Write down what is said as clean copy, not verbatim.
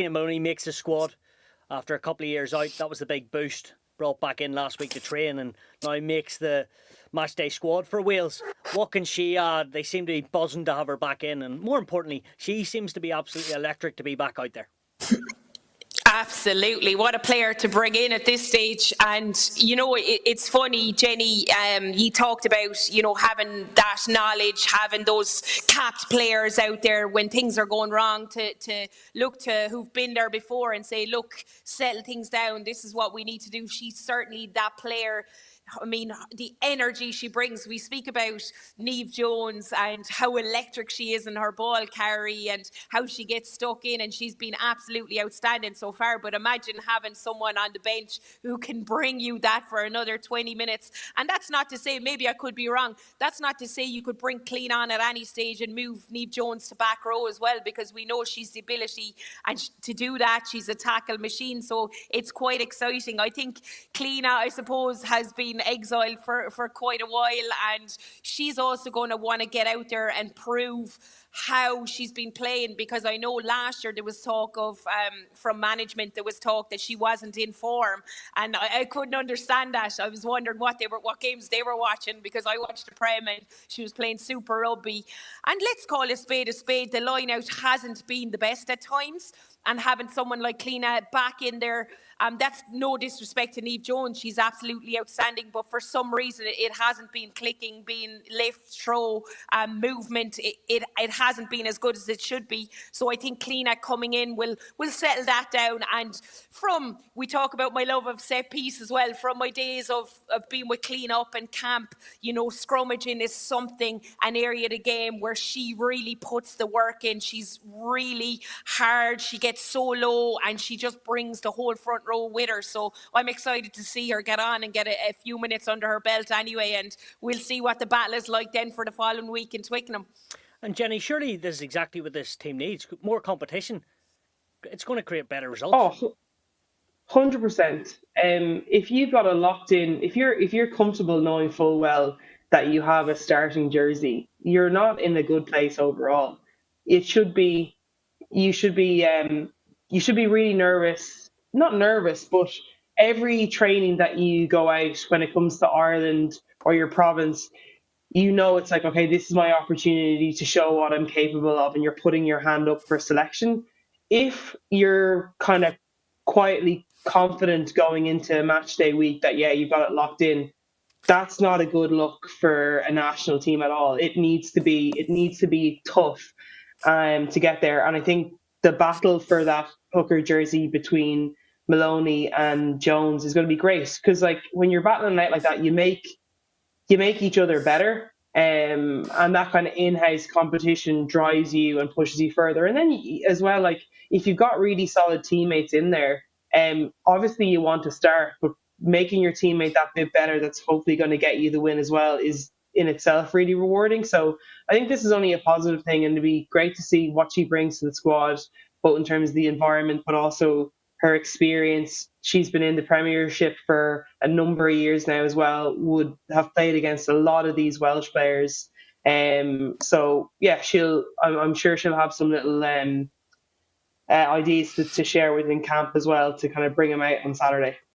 Clíodhna Moloney makes the squad after a couple of years out. That was the big boost. Brought back in last week to train and now makes the matchday squad for Wales. What can she add? They seem to be buzzing to have her back in, and more importantly, she seems to be absolutely electric to be back out there. Absolutely. What a player to bring in at this stage. And, it's funny, Jenny, you talked about, having that knowledge, having those capped players out there when things are going wrong to look to who've been there before and say, look, settle things down. This is what we need to do. She's certainly that player. I mean, the energy she brings. We speak about Niamh Jones and how electric she is in her ball carry and how she gets stuck in, and she's been absolutely outstanding so far. But imagine having someone on the bench who can bring you that for another 20 minutes. And that's not to say, maybe I could be wrong, that's not to say you could bring Clean on at any stage and move Niamh Jones to back row as well, because we know she's the ability and to do that. She's a tackle machine, so it's quite exciting. I think Clean, I suppose, has been exiled for quite a while, and she's also going to want to get out there and prove how she's been playing, because I know last year there was talk of from management, there was talk that she wasn't in form, and I couldn't understand that. I was wondering what games they were watching, because I watched the Prem and she was playing super rugby. And let's call a spade a spade. The line out hasn't been the best at times, and having someone like Clíodhna back in there, that's no disrespect to Niamh Jones. She's absolutely outstanding, but for some reason it hasn't been clicking, being lift, throw, movement. It hasn't been as good as it should be. So I think Clíodhna coming in will settle that down. And we talk about my love of set piece as well. From my days of being with Clean Up and camp, scrummaging is an area of the game where she really puts the work in. She's really hard. She gets so low and she just brings the whole front row with her. So I'm excited to see her get on and get a few minutes under her belt anyway, and we'll see what the battle is like then for the following week in Twickenham. And Jenny, surely this is exactly what this team needs. More competition. It's going to create better results. Oh, 100%. If you've got a locked in, if you're comfortable knowing full well that you have a starting jersey, you're not in a good place overall. You should be really nervous. Not nervous, but every training that you go out when it comes to Ireland or your province, it's like, okay, this is my opportunity to show what I'm capable of, and you're putting your hand up for selection. If you're kind of quietly confident going into match day week that, you've got it locked in, that's not a good look for a national team at all. It needs to be tough to get there. And I think the battle for that hooker jersey between Moloney and Jones is going to be great, because like when you're battling out like that, you make each other better, and that kind of in-house competition drives you and pushes you further. And then as well, like if you've got really solid teammates in there, obviously you want to start, but making your teammate that bit better, that's hopefully going to get you the win as well, is in itself really rewarding. So I think this is only a positive thing, and it'd be great to see what she brings to the squad, both in terms of the environment, but also her experience. She's been in the Premiership for a number of years now as well, would have played against a lot of these Welsh players. So yeah, I'm sure she'll have some little ideas to share within camp as well, to kind of bring them out on Saturday.